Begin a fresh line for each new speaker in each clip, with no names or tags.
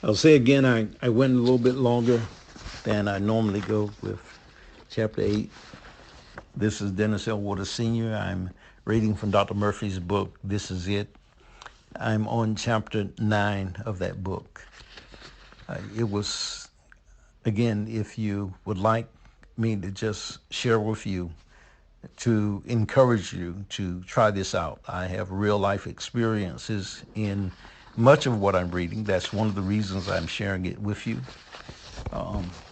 I'll say again, I went a little bit longer than I normally go with chapter 8. This is Dennis L. Waters Sr. I'm reading from Dr. Murphy's book, This Is It. I'm on chapter 9 of that book. It was, again, if you would like me to just share with you, to encourage you to try this out. I have real life experiences in much of what I'm reading. That's one of the reasons I'm sharing it with you.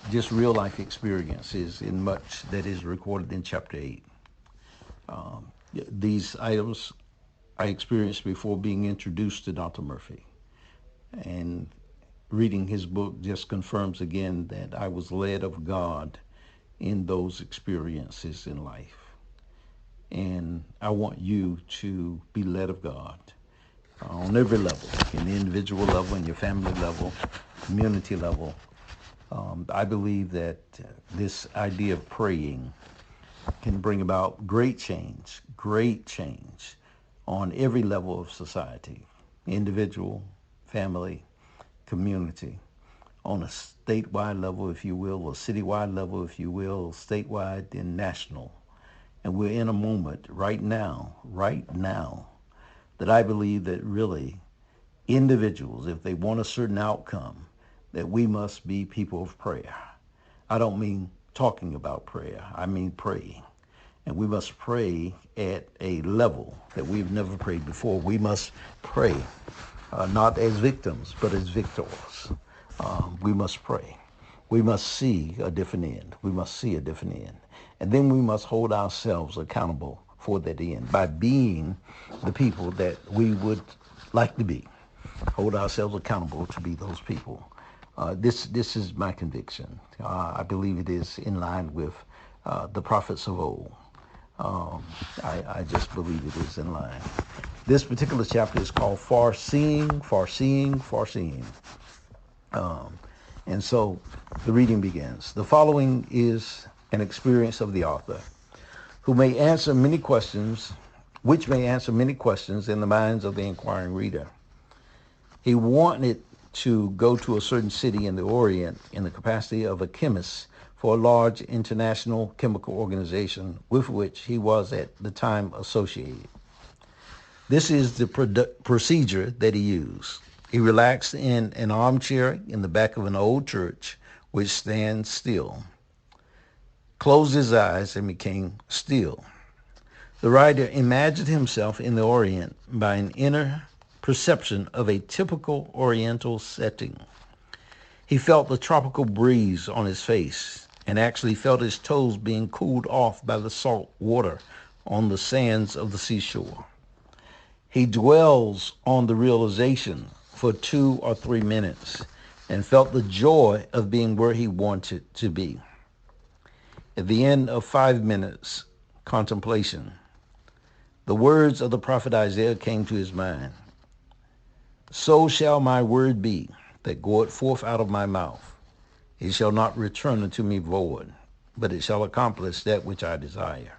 Just real life experiences in much that is recorded in chapter 8. These items I experienced before being introduced to Dr. Murphy. And reading his book just confirms again that I was led of God in those experiences in life. And I want you to be led of God on every level, in the individual level, in your family level, community level. I believe that this idea of praying can bring about great change on every level of society, individual, family, community, on a statewide level, if you will, or citywide level, if you will, statewide and national. And we're in a moment right now, that I believe that really individuals, if they want a certain outcome, that we must be people of prayer. I don't mean talking about prayer. I mean praying. And we must pray at a level that we've never prayed before. We must pray not as victims, but as victors. We must pray. We must see a different end. We must see a different end. And then we must hold ourselves accountable for that end by being the people that we would like to be. Hold ourselves accountable to be those people. This is my conviction. I believe it is in line with the prophets of old. I just believe it is in line. This particular chapter is called Far Seeing, Far Seeing, Far Seeing. And so the reading begins. The following is an experience of the author, who may answer many questions, which may answer many questions in the minds of the inquiring reader. He wanted to go to a certain city in the Orient in the capacity of a chemist for a large international chemical organization with which he was at the time associated. This is the procedure that he used. He relaxed in an armchair in the back of an old church, which stands still, closed his eyes, and became still. The writer imagined himself in the Orient by an inner perception of a typical Oriental setting. He felt the tropical breeze on his face and actually felt his toes being cooled off by the salt water on the sands of the seashore. He dwells on the realization for 2 or 3 minutes and felt the joy of being where he wanted to be. At the end of 5 minutes contemplation, the words of the prophet Isaiah came to his mind. So shall my word be that goeth forth out of my mouth. It shall not return unto me void, but it shall accomplish that which I desire.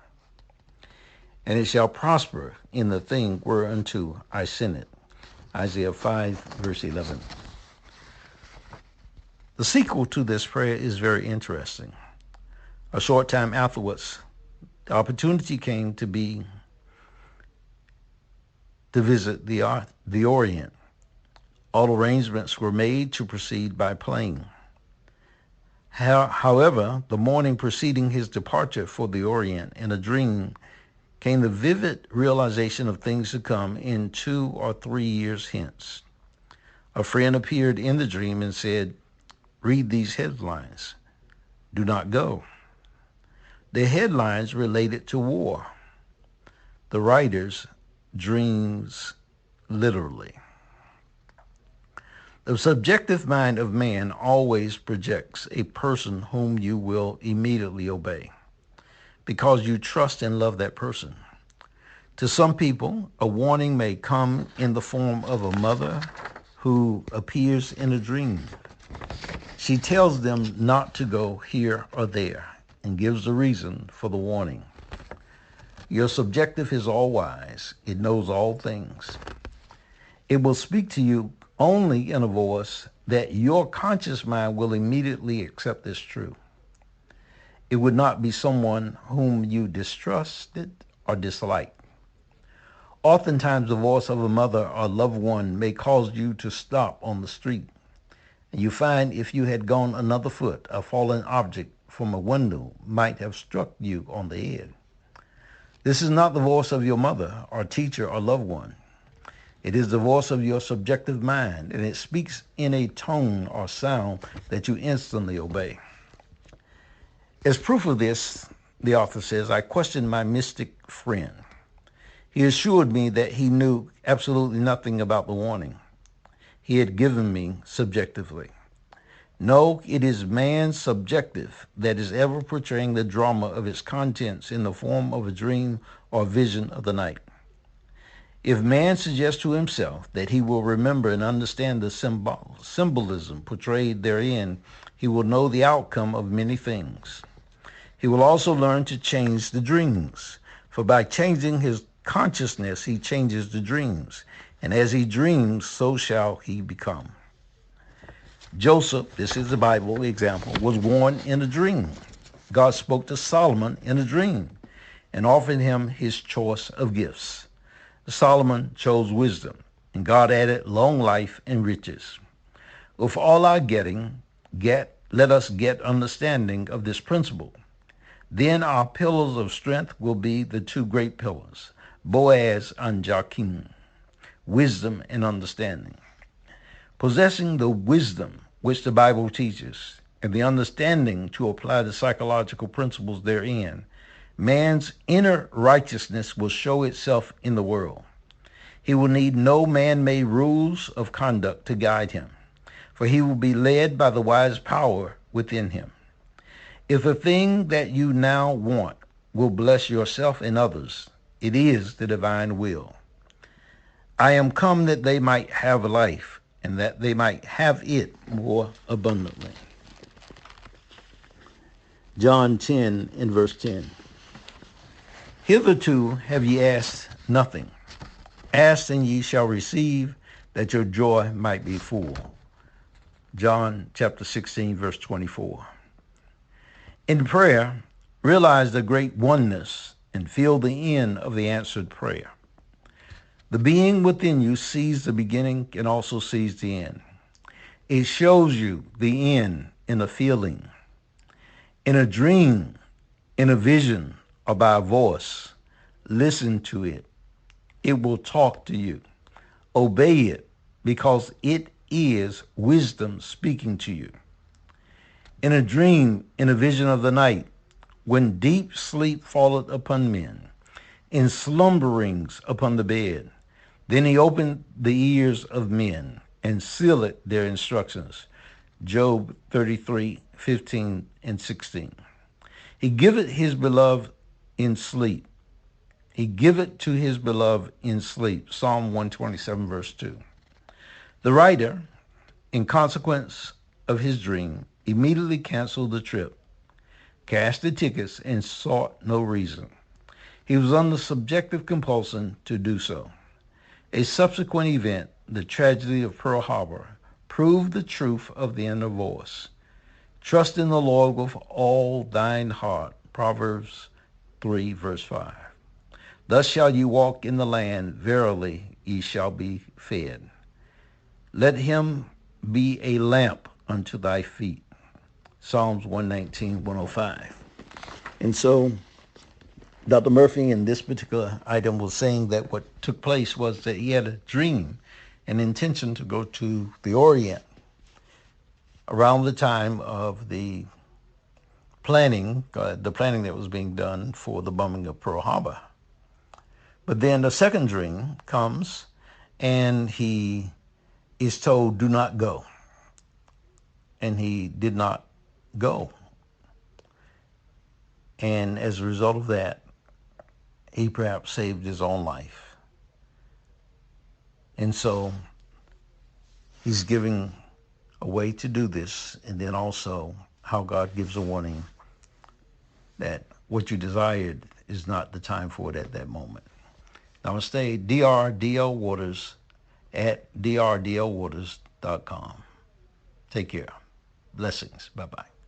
And it shall prosper in the thing whereunto I sent it. Isaiah 5, verse 11. The sequel to this prayer is very interesting. A short time afterwards, the opportunity came to visit the Orient. All arrangements were made to proceed by plane. However, the morning preceding his departure for the Orient, in a dream, came the vivid realization of things to come in 2 or 3 years hence. A friend appeared in the dream and said, "Read these headlines. Do not go." The headlines related to war. The writer's dreams literally. The subjective mind of man always projects a person whom you will immediately obey because you trust and love that person. To some people, a warning may come in the form of a mother who appears in a dream. She tells them not to go here or there and gives the reason for the warning. Your subjective is all wise. It knows all things. It will speak to you only in a voice that your conscious mind will immediately accept as true. It would not be someone whom you distrusted or disliked. Oftentimes, the voice of a mother or loved one may cause you to stop on the street. And you find if you had gone another foot, a fallen object from a window might have struck you on the head. This is not the voice of your mother or teacher or loved one. It is the voice of your subjective mind, and it speaks in a tone or sound that you instantly obey. As proof of this, the author says, I questioned my mystic friend. He assured me that he knew absolutely nothing about the warning he had given me subjectively. No, it is man's subjective that is ever portraying the drama of its contents in the form of a dream or vision of the night. If man suggests to himself that he will remember and understand the symbolism portrayed therein, he will know the outcome of many things. He will also learn to change the dreams, for by changing his consciousness, he changes the dreams, and as he dreams, so shall he become. Joseph, this is the Bible example, was born in a dream. God spoke to Solomon in a dream and offered him his choice of gifts. Solomon chose wisdom, and God added long life and riches. With all our getting, let us get understanding of this principle. Then our pillars of strength will be the two great pillars, Boaz and Jachin, wisdom and understanding. Possessing the wisdom which the Bible teaches and the understanding to apply the psychological principles therein, man's inner righteousness will show itself in the world. He will need no man-made rules of conduct to guide him, for he will be led by the wise power within him. If a thing that you now want will bless yourself and others, it is the divine will. I am come that they might have life, and that they might have it more abundantly. John 10 and verse 10. Hitherto have ye asked nothing. Ask and ye shall receive, that your joy might be full. John chapter 16, verse 24. In prayer, realize the great oneness and feel the end of the answered prayer. The being within you sees the beginning and also sees the end. It shows you the end in a feeling, in a dream, in a vision, or by a voice. Listen to it. It will talk to you. Obey it, because it is wisdom speaking to you. In a dream, in a vision of the night, when deep sleep falleth upon men, in slumberings upon the bed, then he opened the ears of men and sealed their instructions. Job 33, 15 and 16. He giveth his beloved in sleep. He giveth to his beloved in sleep. Psalm 127, verse 2. The writer, in consequence of his dream, immediately canceled the trip, cashed the tickets, and sought no reason. He was under subjective compulsion to do so. A subsequent event, the tragedy of Pearl Harbor, proved the truth of the inner voice. Trust in the Lord with all thine heart. Proverbs 3, verse 5. Thus shall ye walk in the land, verily ye shall be fed. Let him be a lamp unto thy feet. Psalms 119, 105. And so Dr. Murphy in this particular item was saying that what took place was that he had a dream, an intention to go to the Orient around the time of the planning that was being done for the bombing of Pearl Harbor. But then the second dream comes and he is told, do not go. And he did not go. And as a result of that, he perhaps saved his own life. And so he's giving a way to do this, and then also how God gives a warning that what you desired is not the time for it at that moment. Namaste, Dr. D.L. Waters at drdlwaters.com. Take care. Blessings. Bye-bye.